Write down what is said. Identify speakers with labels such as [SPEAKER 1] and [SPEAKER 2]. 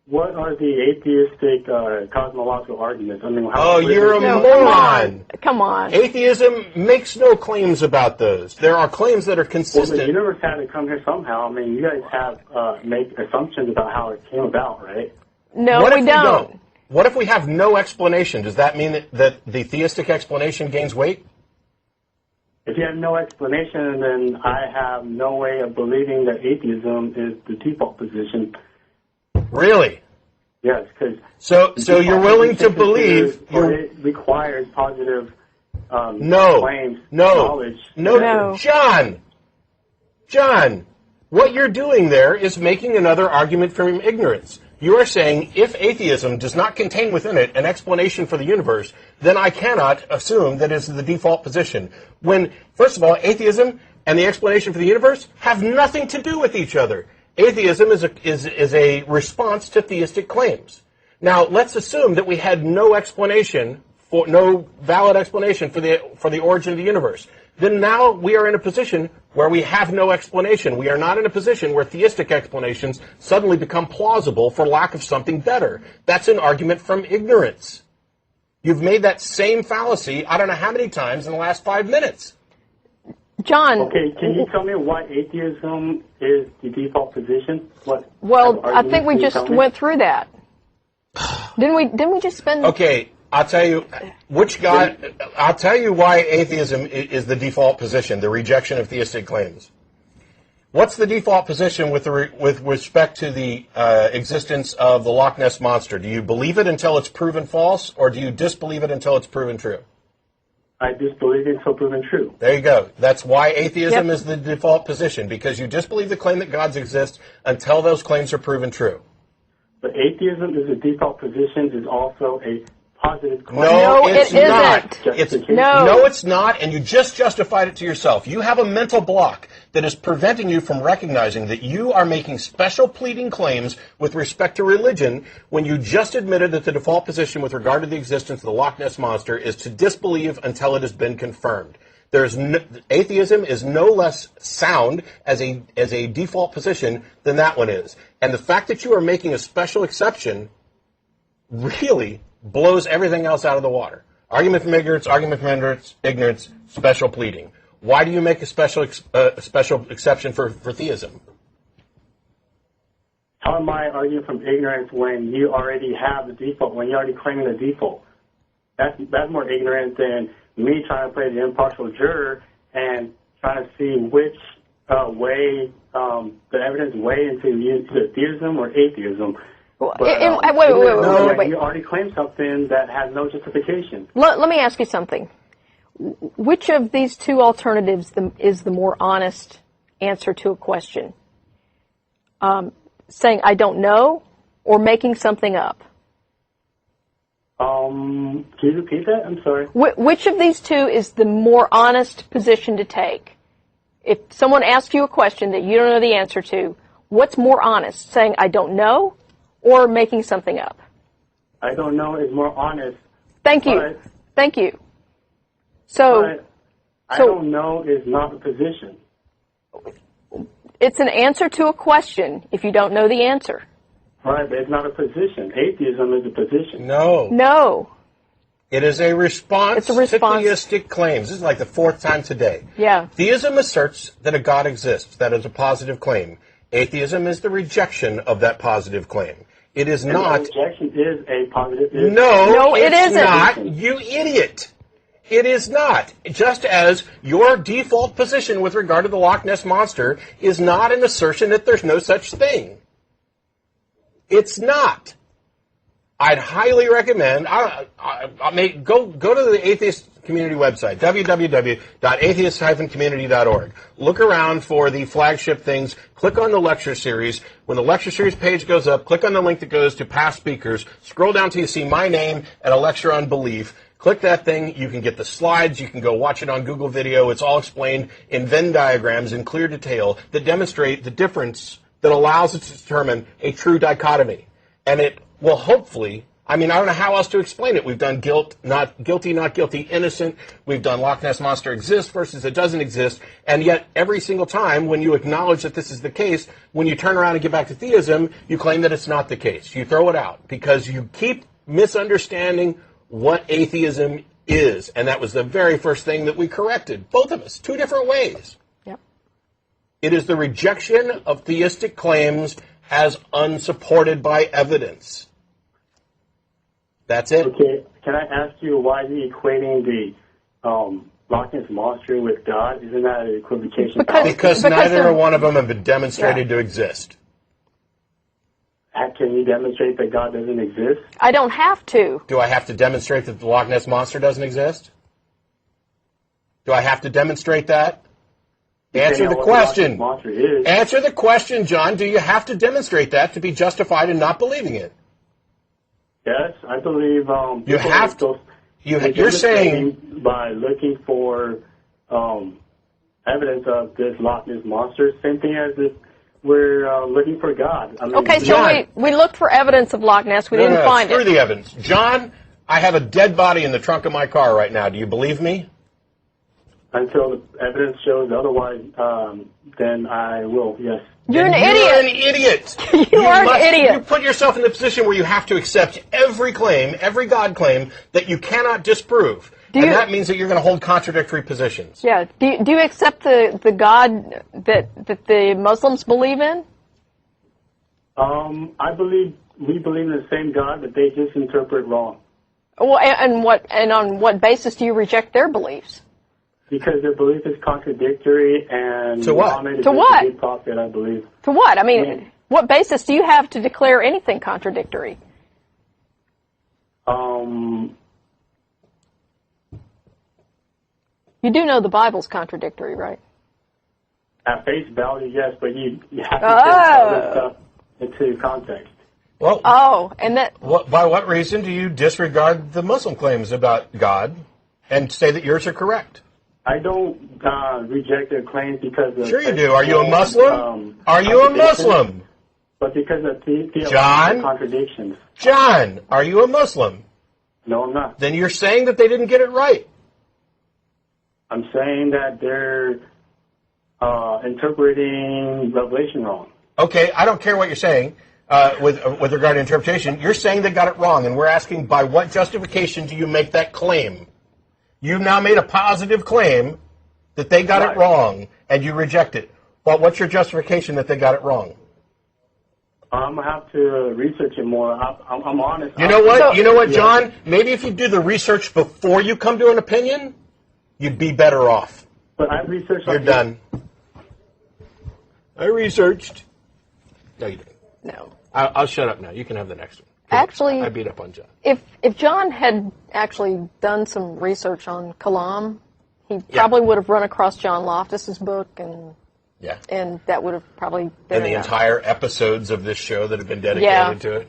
[SPEAKER 1] What are the atheistic cosmological arguments? I mean,
[SPEAKER 2] you're a moron.
[SPEAKER 3] Come on.
[SPEAKER 2] Atheism makes no claims about those. There are claims that are consistent.
[SPEAKER 1] Well, the universe had to come here somehow. I mean, you guys have make assumptions about how it came about, right?
[SPEAKER 3] No, we don't.
[SPEAKER 2] What if we have no explanation? Does that mean that the theistic explanation gains weight?
[SPEAKER 1] If you have no explanation, then I have no way of believing that atheism is the default position.
[SPEAKER 2] Really?
[SPEAKER 1] Yes, because
[SPEAKER 2] so you're willing to believe
[SPEAKER 1] it requires positive claims,
[SPEAKER 2] knowledge. No, John, what you're doing there is making another argument from ignorance. You are saying if atheism does not contain within it an explanation for the universe, then I cannot assume that it's the default position. When, first of all, atheism and the explanation for the universe have nothing to do with each other. Atheism is a response to theistic claims. Now, let's assume that we had no valid explanation for the origin of the universe. Then now we are in a position where we have no explanation. We are not in a position where theistic explanations suddenly become plausible for lack of something better. That's an argument from ignorance. You've made that same fallacy I don't know how many times in the last 5 minutes.
[SPEAKER 3] John.
[SPEAKER 1] Okay, can you tell me why atheism is the default position?
[SPEAKER 3] Well, I think we just went through that. Didn't we just spend...
[SPEAKER 2] Okay, I'll tell you I'll tell you why atheism is the default position, the rejection of theistic claims. What's the default position with respect to the existence of the Loch Ness Monster? Do you believe it until it's proven false, or do you disbelieve it until it's proven true?
[SPEAKER 1] I disbelieve it until proven true.
[SPEAKER 2] There you go. That's why atheism is the default position, because you disbelieve the claim that gods exist until those claims are proven true.
[SPEAKER 1] But atheism is a default position is also a positive claim.
[SPEAKER 2] No, it's not.
[SPEAKER 3] No,
[SPEAKER 2] it's not, and you just justified it to yourself. You have a mental block that is preventing you from recognizing that you are making special pleading claims with respect to religion when you just admitted that the default position with regard to the existence of the Loch Ness Monster is to disbelieve until it has been confirmed. Atheism is no less sound as a default position than that one is. And the fact that you are making a special exception really blows everything else out of the water. Argument from ignorance, special pleading. Why do you make a special exception for theism?
[SPEAKER 1] How am I arguing from ignorance when you already have the default, when you're already claiming the default? That's more ignorant than me trying to play the impartial juror and trying to see which way the evidence weigh into either theism or atheism. But,
[SPEAKER 3] wait.
[SPEAKER 1] You already claimed something that has no justification.
[SPEAKER 3] Let me ask you something. Which of these two alternatives is the more honest answer to a question? Saying, I don't know, or making something up?
[SPEAKER 1] Can you repeat that? I'm sorry.
[SPEAKER 3] Which of these two is the more honest position to take? If someone asks you a question that you don't know the answer to, what's more honest? Saying, I don't know, or making something up?
[SPEAKER 1] I don't know is more honest.
[SPEAKER 3] Thank you. Thank you. So,
[SPEAKER 1] I don't know is not a position.
[SPEAKER 3] It's an answer to a question if you don't know the answer.
[SPEAKER 1] Right, but it's not a position. Atheism is a position.
[SPEAKER 2] No. It is a response to theistic claims. This is like the fourth time today.
[SPEAKER 3] Yeah.
[SPEAKER 2] Theism asserts that a God exists. That is a positive claim. Atheism is the rejection of that positive claim. It is not.
[SPEAKER 1] Rejection is a positive.
[SPEAKER 3] No, it isn't.
[SPEAKER 2] Not. You idiot. It is not. Just as your default position with regard to the Loch Ness Monster is not an assertion that there's no such thing. It's not. I'd highly recommend, go to the atheist community website, www.atheist-community.org. Look around for the flagship things. Click on the lecture series. When the lecture series page goes up, click on the link that goes to past speakers. Scroll down till you see my name and a lecture on belief. Click that thing. You can get the slides. You can go watch it on Google Video. It's all explained in Venn diagrams in clear detail that demonstrate the difference that allows us to determine a true dichotomy. And it will hopefully I mean, I don't know how else to explain it. We've done not guilty, innocent. We've done Loch Ness Monster exists versus it doesn't exist. And yet, every single time when you acknowledge that this is the case, when you turn around and get back to theism, you claim that it's not the case. You throw it out because you keep misunderstanding what atheism is. And that was the very first thing that we corrected, both of us, 2 different ways.
[SPEAKER 3] Yep.
[SPEAKER 2] It is the rejection of theistic claims as unsupported by evidence. That's it.
[SPEAKER 1] Okay, can I ask you why are you equating the Loch Ness Monster with God? Isn't that an equivocation?
[SPEAKER 2] Because neither one of them have been demonstrated to exist.
[SPEAKER 1] Can you demonstrate that God doesn't exist?
[SPEAKER 3] I don't have to.
[SPEAKER 2] Do I have to demonstrate that the Loch Ness Monster doesn't exist? Do I have to demonstrate that? Answer the question. Answer the question, John. Do you have to demonstrate that to be justified in not believing it?
[SPEAKER 1] Yes, I believe
[SPEAKER 2] you have to. You're saying
[SPEAKER 1] by looking for evidence of this Loch Ness Monster, same thing as if we're looking for God. I mean,
[SPEAKER 3] okay, so we looked for evidence of Loch Ness. We didn't find it.
[SPEAKER 2] Screw the evidence. John, I have a dead body in the trunk of my car right now. Do you believe me?
[SPEAKER 1] Until the evidence shows otherwise, then I will, yes.
[SPEAKER 3] You're an idiot.
[SPEAKER 2] You're an idiot.
[SPEAKER 3] You are an idiot.
[SPEAKER 2] You put yourself in the position where you have to accept every claim, every God claim that you cannot disprove. And that means that you're going to hold contradictory positions.
[SPEAKER 3] Yeah. Do you accept the God that the Muslims believe in?
[SPEAKER 1] We believe in the same God, but they just interpret wrong.
[SPEAKER 3] Well, and on what basis do you reject their beliefs?
[SPEAKER 1] Because their belief is contradictory and
[SPEAKER 2] to what?
[SPEAKER 1] To what? Prophet, I believe.
[SPEAKER 3] To what? I mean, what basis do you have to declare anything contradictory? You do know the Bible's contradictory, right?
[SPEAKER 1] At face value, yes, but you have to take other stuff into context.
[SPEAKER 2] Well,
[SPEAKER 3] and that.
[SPEAKER 2] By what reason do you disregard the Muslim claims about God and say that yours are correct?
[SPEAKER 1] I don't reject their claims because of...
[SPEAKER 2] Sure you do. Are you a Muslim? Are you a Muslim?
[SPEAKER 1] But because of theological contradictions.
[SPEAKER 2] John, are you a Muslim?
[SPEAKER 1] No, I'm not.
[SPEAKER 2] Then you're saying that they didn't get it right.
[SPEAKER 1] I'm saying that they're interpreting Revelation wrong.
[SPEAKER 2] Okay, I don't care what you're saying with regard to interpretation. You're saying they got it wrong, and we're asking by what justification do you make that claim? You've now made a positive claim that they got it wrong, and you reject it. Well, what's your justification that they got it wrong?
[SPEAKER 1] I'm going to have to research it more. I'm honest.
[SPEAKER 2] You know what? You know what, John? Maybe if you do the research before you come to an opinion, you'd be better off.
[SPEAKER 1] But I researched...
[SPEAKER 2] You're done. I researched. No, you didn't.
[SPEAKER 3] No.
[SPEAKER 2] I'll shut up now. You can have the next one.
[SPEAKER 3] Actually,
[SPEAKER 2] I beat up on John.
[SPEAKER 3] If John had actually done some research on Kalam, he probably would have run across John Loftus's book, and that would have probably been
[SPEAKER 2] and the entire episodes of this show that have been dedicated to it.